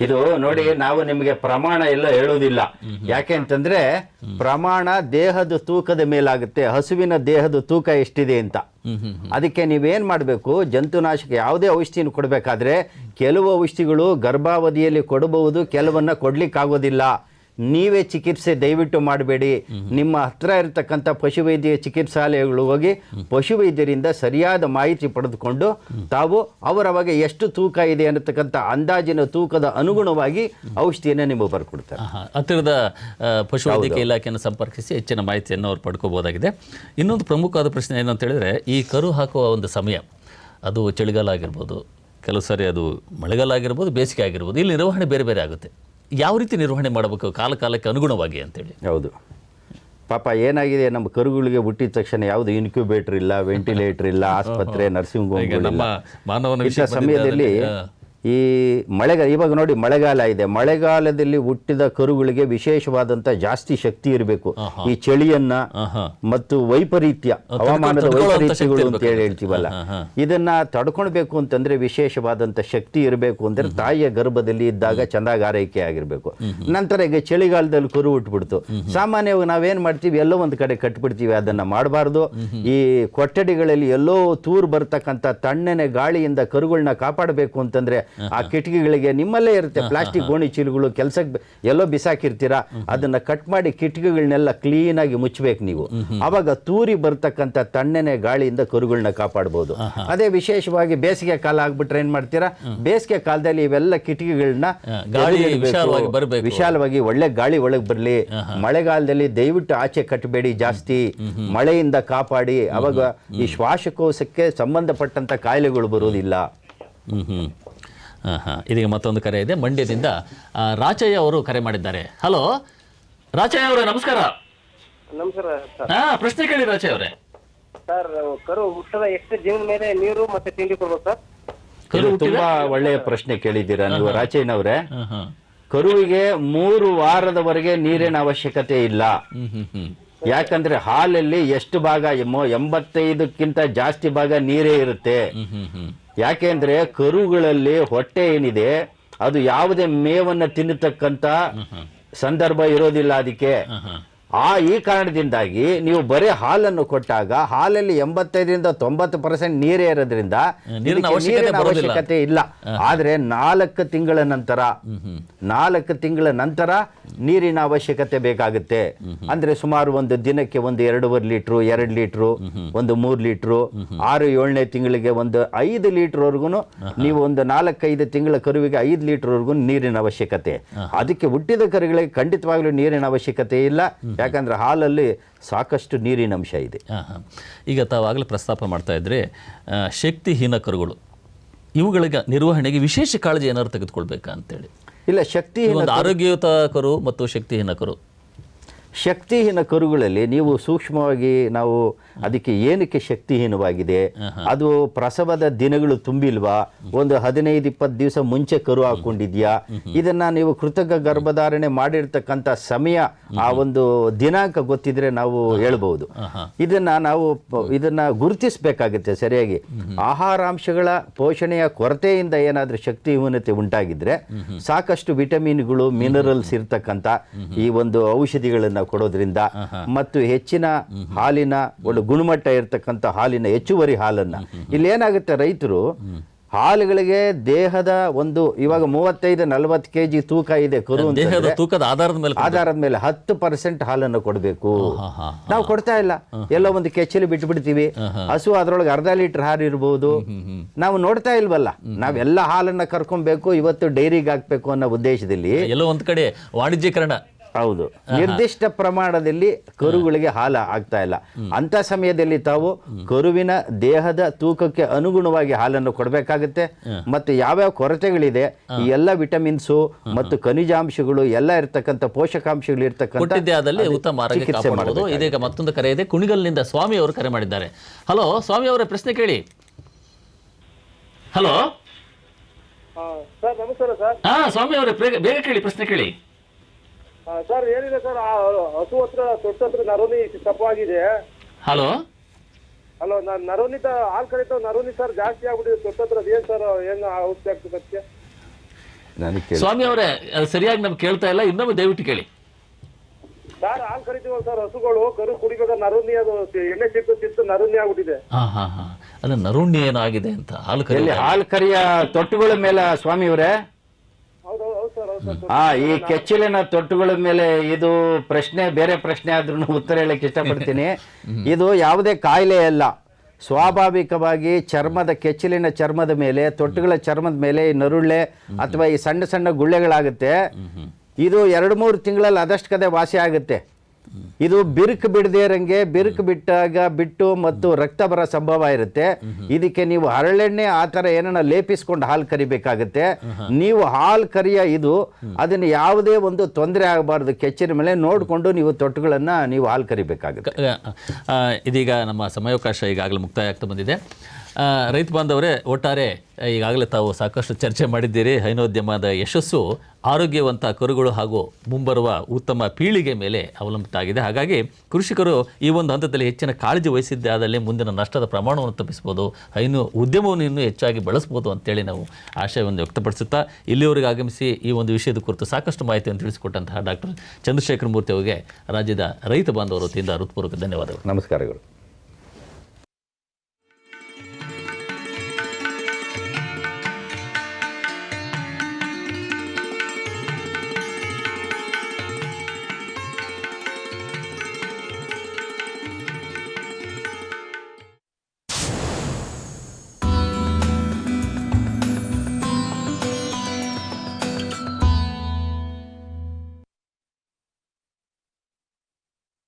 ಇದು ನೋಡಿ, ನಾವು ನಿಮಗೆ ಪ್ರಮಾಣ ಎಲ್ಲ ಹೇಳೋದಿಲ್ಲ. ಯಾಕೆ ಅಂತಂದ್ರೆ ಪ್ರಮಾಣ ದೇಹದ ತೂಕದ ಮೇಲಾಗುತ್ತೆ, ಹಸುವಿನ ದೇಹದ ತೂಕ ಎಷ್ಟಿದೆ ಅಂತ. ಅದಕ್ಕೆ ನೀವೇನ್ ಮಾಡಬೇಕು, ಜಂತುನಾಶಕ ಯಾವುದೇ ಔಷಧಿಯನ್ನು ಕೊಡಬೇಕಾದ್ರೆ ಕೆಲವು ಔಷಧಿಗಳು ಗರ್ಭಾವಧಿಯಲ್ಲಿ ಕೊಡಬಹುದು, ಕೆಲವನ್ನ ಕೊಡ್ಲಿಕ್ಕಾಗೋದಿಲ್ಲ. ನೀವೇ ಚಿಕಿತ್ಸೆ ದಯವಿಟ್ಟು ಮಾಡಬೇಡಿ. ನಿಮ್ಮ ಹತ್ರ ಇರತಕ್ಕಂಥ ಪಶುವೈದ್ಯ ಚಿಕಿತ್ಸಾಲಯಗಳು ಹೋಗಿ ಪಶುವೈದ್ಯರಿಂದ ಸರಿಯಾದ ಮಾಹಿತಿ ಪಡೆದುಕೊಂಡು ತಾವು ಅವರವಾಗ ಎಷ್ಟು ತೂಕ ಇದೆ ಅನ್ನತಕ್ಕಂಥ ಅಂದಾಜಿನ ತೂಕದ ಅನುಗುಣವಾಗಿ ಔಷಧಿಯನ್ನು ನಿಮಗೆ ಬರ್ಕೊಡ್ತಾರೆ. ಹತ್ತಿರದ ಪಶುವೈದ್ಯಕೀಯ ಇಲಾಖೆಯನ್ನು ಸಂಪರ್ಕಿಸಿ ಹೆಚ್ಚಿನ ಮಾಹಿತಿಯನ್ನು ಅವ್ರು ಪಡ್ಕೋಬೋದಾಗಿದೆ. ಇನ್ನೊಂದು ಪ್ರಮುಖವಾದ ಪ್ರಶ್ನೆ ಏನು ಅಂತ ಹೇಳಿದ್ರೆ, ಈ ಕರು ಹಾಕುವ ಒಂದು ಸಮಯ, ಅದು ಚಳಿಗಾಲ ಆಗಿರ್ಬೋದು, ಕೆಲವು ಸಾರಿ ಅದು ಮಳೆಗಾಲ ಆಗಿರ್ಬೋದು, ಬೇಸಿಗೆ ಆಗಿರ್ಬೋದು. ಇಲ್ಲಿ ನಿರ್ವಹಣೆ ಬೇರೆ ಬೇರೆ ಆಗುತ್ತೆ. ಯಾವ ರೀತಿ ನಿರ್ವಹಣೆ ಮಾಡಬೇಕು ಕಾಲಕ್ಕೆ ಅನುಗುಣವಾಗಿ ಅಂತೇಳಿ? ಹೌದು, ಪಾಪ ಏನಾಗಿದೆ, ನಮ್ಮ ಕರುಗಳಿಗೆ ಹುಟ್ಟಿದ ತಕ್ಷಣ ಯಾವುದು ಇನ್ಕ್ಯುಬೇಟರ್ ಇಲ್ಲ, ವೆಂಟಿಲೇಟರ್ ಇಲ್ಲ, ಆಸ್ಪತ್ರೆ, ನರ್ಸಿಂಗ್ ಹೋಮ್ ಇಲ್ಲ. ಸಮಯದಲ್ಲಿ ಈ ಇವಾಗ ನೋಡಿ ಮಳೆಗಾಲ ಇದೆ, ಮಳೆಗಾಲದಲ್ಲಿ ಹುಟ್ಟಿದ ಕರುಗಳಿಗೆ ವಿಶೇಷವಾದಂತ ಜಾಸ್ತಿ ಶಕ್ತಿ ಇರಬೇಕು. ಈ ಚಳಿಯನ್ನ ಮತ್ತು ವೈಪರೀತ್ಯ, ಹವಾಮಾನದ ವೈಪರೀತ್ಯಗಳು ಅಂತ ಹೇಳಿ ಹೇಳ್ತೀವಲ್ಲ, ಇದನ್ನ ತಡ್ಕೊಳ್ಬೇಕು ಅಂತಂದ್ರೆ ವಿಶೇಷವಾದಂತ ಶಕ್ತಿ ಇರಬೇಕು. ಅಂದ್ರೆ ತಾಯಿಯ ಗರ್ಭದಲ್ಲಿ ಇದ್ದಾಗ ಚೆನ್ನಾಗಿ ಆರೈಕೆ ಆಗಿರ್ಬೇಕು. ನಂತರ ಈಗ ಚಳಿಗಾಲದಲ್ಲಿ ಕರು ಹುಟ್ಟುಬಿಡ್ತು, ಸಾಮಾನ್ಯವಾಗಿ ನಾವೇನ್ ಮಾಡ್ತೀವಿ, ಎಲ್ಲೋ ಒಂದು ಕಡೆ ಕಟ್ಬಿಡ್ತೀವಿ. ಅದನ್ನ ಮಾಡಬಾರ್ದು. ಈ ಕೊಠಡಿಗಳಲ್ಲಿ ಎಲ್ಲೋ ತೂರ್ ಬರ್ತಕ್ಕಂಥ ತಣ್ಣನೆ ಗಾಳಿಯಿಂದ ಕರುಗಳನ್ನ ಕಾಪಾಡಬೇಕು ಅಂತಂದ್ರೆ ಆ ಕಿಟಕಿಗಳಿಗೆ, ನಿಮ್ಮಲ್ಲೇ ಇರುತ್ತೆ ಪ್ಲಾಸ್ಟಿಕ್ ಗೋಣಿ ಚೀಲಗಳು, ಕೆಲಸಕ್ಕೆ ಎಲ್ಲೋ ಬಿಸಾಕಿರ್ತೀರಾ, ಅದನ್ನ ಕಟ್ ಮಾಡಿ ಕಿಟಕಿಗಳನ್ನೆಲ್ಲ ಕ್ಲೀನ್ ಆಗಿ ಮುಚ್ಚಬೇಕು ನೀವು. ಅವಾಗ ತೂರಿ ಬರ್ತಕ್ಕಂಥ ತಣ್ಣನೆ ಗಾಳಿಯಿಂದ ಕರುಗಳನ್ನ ಕಾಪಾಡಬಹುದು. ಅದೇ ವಿಶೇಷವಾಗಿ ಬೇಸಿಗೆ ಕಾಲ ಆಗ್ಬಿಟ್ರೆ ಏನ್ ಮಾಡ್ತೀರಾ, ಬೇಸಿಗೆ ಕಾಲದಲ್ಲಿ ಇವೆಲ್ಲ ಕಿಟಕಿಗಳನ್ನ ವಿಶಾಲವಾಗಿ ಒಳ್ಳೆ ಗಾಳಿ ಒಳಗೆ ಬರಲಿ. ಮಳೆಗಾಲದಲ್ಲಿ ದಯವಿಟ್ಟು ಆಚೆ ಕಟ್ಟಬೇಡಿ ಜಾಸ್ತಿ, ಮಳೆಯಿಂದ ಕಾಪಾಡಿ. ಅವಾಗ ಈ ಶ್ವಾಸಕೋಶಕ್ಕೆ ಸಂಬಂಧಪಟ್ಟಂತ ಕಾಯಿಲೆಗಳು ಬರುವುದಿಲ್ಲ. ಇದೀಗ ಮತ್ತೊಂದು ಕರೆ ಇದೆ, ಮಂಡ್ಯದಿಂದ ರಾಚಯ್ಯ ಅವರು ಕರೆ ಮಾಡಿದ್ದಾರೆ. ಹಲೋ ರಾಚಯ್ಯ ಅವರೇ, ನಮಸ್ಕಾರ. ನಮಸ್ಕಾರ. ಪ್ರಶ್ನೆ ಕೇಳಿ ರಾಚಯ್ಯ ಅವರೇ. ಸರ್, ಕರು ಹುಟ್ಟದ ಎಷ್ಟು ದಿನದ ಮೇಲೆ ನೀರು ಮತ್ತೆ ತಿಂಡಿ ಕೊಡ್ಬೇಕು ಸರ್? ತುಂಬಾ ಒಳ್ಳೆಯ ಪ್ರಶ್ನೆ ಕೇಳಿದ್ದೀರಾ ನೀವು ರಾಚಯ್ಯನವ್ರೆ. ಕರುವಿಗೆ 3 ವಾರದವರೆಗೆ ನೀರಿನ ಅವಶ್ಯಕತೆ ಇಲ್ಲ. ಯಾಕಂದ್ರೆ ಹಾಲಲ್ಲಿ ಎಷ್ಟು ಭಾಗ, 85ಕ್ಕಿಂತ ಜಾಸ್ತಿ ಭಾಗ ನೀರೇ ಇರುತ್ತೆ. ಯಾಕೆಂದ್ರೆ ಕರುಗಳಲ್ಲಿ ಹೊಟ್ಟೆ ಏನಿದೆ ಅದು ಯಾವುದೇ ಮೇವನ್ನ ತಿನ್ನತಕ್ಕಂತ ಸಂದರ್ಭ ಇರೋದಿಲ್ಲ ಅದಕ್ಕೆ. ಈ ಕಾರಣದಿಂದಾಗಿ ನೀವು ಬರೀ ಹಾಲನ್ನು ಕೊಟ್ಟಾಗ ಹಾಲಲ್ಲಿ 85-90% ನೀರೇ ಇರೋದ್ರಿಂದ ನೀರಿನ ಅವಶ್ಯಕತೆ ಇಲ್ಲ. ಆದ್ರೆ 4 ತಿಂಗಳ ನಂತರ ನೀರಿನ ಅವಶ್ಯಕತೆ ಬೇಕಾಗುತ್ತೆ. ಅಂದ್ರೆ ಸುಮಾರು ಒಂದು ದಿನಕ್ಕೆ 1.5 ಲೀಟ್ರು, 2 ಲೀಟ್ರು, 3 ಲೀಟ್ರು, 6-7ನೇ ತಿಂಗಳಿಗೆ 5 ಲೀಟರ್ ವರೆಗೂ ನೀವು 4-5 ತಿಂಗಳ ಕರುವಿಗೆ 5 ಲೀಟರ್ ವರೆಗೂ ನೀರಿನ ಅವಶ್ಯಕತೆ. ಅದಕ್ಕೆ ಹುಟ್ಟಿದ ಕರುಗಳಿಗೆ ಖಂಡಿತವಾಗ್ಲೂ ನೀರಿನ ಅವಶ್ಯಕತೆ ಇಲ್ಲ. ಯಾಕಂದ್ರೆ ಹಾಲಲ್ಲಿ ಸಾಕಷ್ಟು ನೀರಿನ ಅಂಶ ಇದೆ. ಈಗ ತಾವಾಗಲೇ ಪ್ರಸ್ತಾಪ ಮಾಡ್ತಾ ಇದ್ರೆ ಶಕ್ತಿಹೀನ ಕರುಗಳು, ಇವುಗಳಿಗೆ ನಿರ್ವಹಣೆಗೆ ವಿಶೇಷ ಕಾಳಜಿ ಏನಾದ್ರು ತೆಗೆದುಕೊಳ್ಬೇಕಾ ಅಂತೇಳಿ? ಇಲ್ಲ, ಶಕ್ತಿಹೀನ ಆರೋಗ್ಯಯುತ ಕರು ಮತ್ತು ಶಕ್ತಿಹೀನ ಕರು. ಶಕ್ತಿಹೀನ ಕರುಗಳಲ್ಲಿ ನೀವು ಸೂಕ್ಷ್ಮವಾಗಿ ನಾವು ಅದಕ್ಕೆ ಏನಕ್ಕೆ ಶಕ್ತಿಹೀನವಾಗಿದೆ, ಅದು ಪ್ರಸವದ ದಿನಗಳು ತುಂಬಿಲ್ವಾ, ಒಂದು 15-20 ದಿವಸ ಮುಂಚೆ ಕರು ಹಾಕೊಂಡಿದ್ಯಾ, ಇದನ್ನ ನೀವು ಕೃತಕ ಗರ್ಭಧಾರಣೆ ಮಾಡಿರ್ತಕ್ಕಂಥ ಸಮಯ, ಆ ಒಂದು ದಿನಾಂಕ ಗೊತ್ತಿದ್ರೆ ನಾವು ಹೇಳ್ಬಹುದು. ಇದನ್ನ ಗುರುತಿಸಬೇಕಾಗುತ್ತೆ ಸರಿಯಾಗಿ. ಆಹಾರಾಂಶಗಳ ಪೋಷಣೆಯ ಕೊರತೆಯಿಂದ ಏನಾದ್ರೂ ಶಕ್ತಿಹೀನತೆ ಉಂಟಾಗಿದ್ರೆ ಸಾಕಷ್ಟು ವಿಟಮಿನ್ಗಳು, ಮಿನರಲ್ಸ್ ಇರ್ತಕ್ಕಂಥ ಈ ಒಂದು ಔಷಧಿಗಳನ್ನ ಕೊಡೋದ್ರಿಂದ ಮತ್ತು ಹೆಚ್ಚಿನ ಹಾಲಿನ ಒಂದು ಗುಣಮಟ್ಟ ಇರತಕ್ಕಂಥ ಹಾಲಿನ ಹೆಚ್ಚುವರಿ ಹಾಲನ್ನ, ಇಲ್ಲಿ ಏನಾಗುತ್ತೆ, ರೈತರು ಹಾಲುಗಳಿಗೆ ದೇಹದ ಒಂದು ಇವಾಗ 35-40 kg ತೂಕ ಇದೆ ಕರು, ತೂಕದ ಆಧಾರದ ಮೇಲೆ 10% ಹಾಲನ್ನು ಕೊಡಬೇಕು. ನಾವು ಕೊಡ್ತಾ ಇಲ್ಲ, ಎಲ್ಲೋ ಒಂದು ಕೆಚ್ಚಲು ಬಿಟ್ಬಿಡ್ತೀವಿ. ಹಸು ಅದರೊಳಗೆ 1/2 ಲೀಟರ್ ಹಾಲು ಇರಬಹುದು, ನಾವು ನೋಡ್ತಾ ಇಲ್ವಲ್ಲ. ನಾವೆಲ್ಲ ಹಾಲನ್ನ ಕರ್ಕೊಬೇಕು, ಇವತ್ತು ಡೈರಿಗೆ ಹಾಕ್ಬೇಕು ಅನ್ನೋ ಉದ್ದೇಶದಲ್ಲಿ ಎಲ್ಲೋ ಒಂದ್ ಕಡೆ ವಾಣಿಜ್ಯೀಕರಣ. ಹೌದು, ನಿರ್ದಿಷ್ಟ ಪ್ರಮಾಣದಲ್ಲಿ ಕರುಗಳಿಗೆ ಹಾಲು ಆಗ್ತಾ ಇಲ್ಲ. ಅಂತ ಸಮಯದಲ್ಲಿ ತಾವು ಕರುವಿನ ದೇಹದ ತೂಕಕ್ಕೆ ಅನುಗುಣವಾಗಿ ಹಾಲನ್ನು ಕೊಡಬೇಕಾಗುತ್ತೆ. ಮತ್ತೆ ಯಾವ್ಯಾವ ಕೊರತೆಗಳಿದೆ, ಈ ಎಲ್ಲ ವಿಟಮಿನ್ಸು ಮತ್ತು ಖನಿಜಾಂಶಗಳು ಎಲ್ಲ ಇರ್ತಕ್ಕಂಥ ಪೋಷಕಾಂಶಗಳು ಇರ್ತಕ್ಕಂಥ ಉತ್ತಮ ಆರೋಗ್ಯ ಕಾಪಾಡಬಹುದು. ಇದೀಗ ಮತ್ತೊಂದು ಕರೆ ಇದೆ, ಕುಣಿಗಲ್ನಿಂದ ಸ್ವಾಮಿ ಅವರು ಕರೆ ಮಾಡಿದ್ದಾರೆ. ಹಲೋ ಸ್ವಾಮಿ ಅವರೇ, ಪ್ರಶ್ನೆ ಕೇಳಿ. ಹಲೋ ಸರ್, ನಮಸ್ಕಾರ ಸರ್. ಸ್ವಾಮಿ ಅವರೇ, ಬೇಗ ಕೇಳಿ, ಪ್ರಶ್ನೆ ಕೇಳಿ. ಸರ್, ಏನಿದೆ ಸರ್, ಹಸು ಹತ್ರ ತೊಟ್ಟ ಹತ್ರ ನರಳಿ ತಪ್ಪಾಗಿದೆ. ಹಲೋ ಹಲೋ, ನಾನು ನರೋನಿತ ಹಾಲು ಕರಿತಾವ ನರೋನಿ ಸರ್ ಜಾಸ್ತಿ ಆಗ್ಬಿಟ್ಟಿದೆ ತೊಟ್ಟತ್ರ ಅದೇನು ಸರ್ ಏನು ಔಷಧಿ ಆಗ್ತದೆ ಅದಕ್ಕೆ? ನನಗೆ ಕೇಳಿ ಸ್ವಾಮಿ ಅವರೇ ಅದು ಸರಿಯಾಗಿ ನಮ್ಗೆ ಕೇಳ್ತಾ ಇಲ್ಲ, ಇನ್ನೊಮ್ಮೆ ದಯವಿಟ್ಟು ಕೇಳಿ. ಸರ್ ಹಾಲು ಕರಿತೀವಲ್ಲ ಸರ್, ಹಸುಗಳು ಕರು ಕುಡಿಬೇಕಾದ್ರೆ ನರೋನಿ ಅದು ಎಣ್ಣೆ ಸಿಕ್ತು ನರೋನಿ ಆಗ್ಬಿಟ್ಟಿದೆ. ಹಾಂ ಹಾಂ ಹಾಂ, ಅದು ನರುಣ್ಯ ಏನಾಗಿದೆ ಅಂತ ಹಾಲು ಎಲ್ಲಿ ಕರಿ ಹಾಲು ಕರಿಯ ತೊಟ್ಟುಗಳ ಮೇಲೆ ಸ್ವಾಮಿಯವರೇ? ಹೌದು ಸರ್, ಹೌದು ಸರ್. ಈ ಕೆಚ್ಚಲಿನ ತೊಟ್ಟುಗಳ ಮೇಲೆ ಇದು ಪ್ರಶ್ನೆ ಬೇರೆ ಪ್ರಶ್ನೆ ಆದ್ರೂ ಉತ್ತರ ಹೇಳಕ್ಕೆ ಇಷ್ಟಪಡ್ತೀನಿ. ಇದು ಯಾವುದೇ ಕಾಯಿಲೆ ಅಲ್ಲ, ಸ್ವಾಭಾವಿಕವಾಗಿ ಚರ್ಮದ ಕೆಚ್ಚಲಿನ ಚರ್ಮದ ಮೇಲೆ ತೊಟ್ಟುಗಳ ಚರ್ಮದ ಮೇಲೆ ಈ ನರುಳ್ಳೆ ಅಥವಾ ಈ ಸಣ್ಣ ಸಣ್ಣ ಗುಳ್ಳೆಗಳಾಗುತ್ತೆ. ಇದು 2-3 ತಿಂಗಳಲ್ಲಿ ಅದಷ್ಟು ಕದೆ ವಾಸಿ ಆಗುತ್ತೆ. ಇದು ಬಿರುಕು ಬಿಡದೇ ಇರಂಗೆ ಬಿರುಕು ಬಿಟ್ಟು ಮತ್ತು ರಕ್ತ ಬರೋ ಸಂಭವ ಇರುತ್ತೆ. ಇದಕ್ಕೆ ನೀವು ಹರಳೆಣ್ಣೆ ಆ ಥರ ಏನನ್ನ ಲೇಪಿಸ್ಕೊಂಡು ಹಾಲು ಕರಿಬೇಕಾಗುತ್ತೆ. ನೀವು ಹಾಲು ಕರಿಯ ಇದು ಅದನ್ನು ಯಾವುದೇ ಒಂದು ತೊಂದರೆ ಆಗಬಾರ್ದು, ಕೆಚ್ಚಿನ ಮೇಲೆ ನೋಡಿಕೊಂಡು ನೀವು ತೊಟ್ಟುಗಳನ್ನು ನೀವು ಹಾಲು ಕರಿಬೇಕಾಗುತ್ತೆ. ಇದೀಗ ನಮ್ಮ ಸಮಯಾವಕಾಶ ಈಗಾಗಲೇ ಮುಕ್ತಾಯ ಆಗ್ತಾ ಬಂದಿದೆ. ರೈತ ಬಾಂಧವರೇ, ಒಟ್ಟಾರೆ ಈಗಾಗಲೇ ತಾವು ಸಾಕಷ್ಟು ಚರ್ಚೆ ಮಾಡಿದ್ದೀರಿ. ಹೈನೋದ್ಯಮದ ಯಶಸ್ಸು ಆರೋಗ್ಯವಂತ ಕರುಗಳು ಹಾಗೂ ಮುಂಬರುವ ಉತ್ತಮ ಪೀಳಿಗೆ ಮೇಲೆ ಅವಲಂಬಿತ ಆಗಿದೆ. ಹಾಗಾಗಿ ಕೃಷಿಕರು ಈ ಒಂದು ಹಂತದಲ್ಲಿ ಹೆಚ್ಚಿನ ಕಾಳಜಿ ವಹಿಸಿದ್ದೇ ಆದಲ್ಲಿ ಮುಂದಿನ ನಷ್ಟದ ಪ್ರಮಾಣವನ್ನು ತಪ್ಪಿಸ್ಬೋದು, ಹೈನು ಉದ್ಯಮವನ್ನು ಇನ್ನೂ ಹೆಚ್ಚಾಗಿ ಬೆಳೆಸ್ಬೋದು ಅಂತೇಳಿ ನಾವು ಆಶಯವನ್ನು ವ್ಯಕ್ತಪಡಿಸುತ್ತಾ ಇಲ್ಲಿವರೆಗೆ ಆಗಮಿಸಿ ಈ ಒಂದು ವಿಷಯದ ಕುರಿತು ಸಾಕಷ್ಟು ಮಾಹಿತಿಯನ್ನು ತಿಳಿಸಿಕೊಟ್ಟಂತಹ ಡಾಕ್ಟರ್ ಚಂದ್ರಶೇಖರ ಮೂರ್ತಿ ಅವರಿಗೆ ರಾಜ್ಯದ ರೈತ ಬಾಂಧವರು ವತಿಯಿಂದ ಹೃತ್ಪೂರ್ವಕ ಧನ್ಯವಾದಗಳು. ನಮಸ್ಕಾರಗಳು.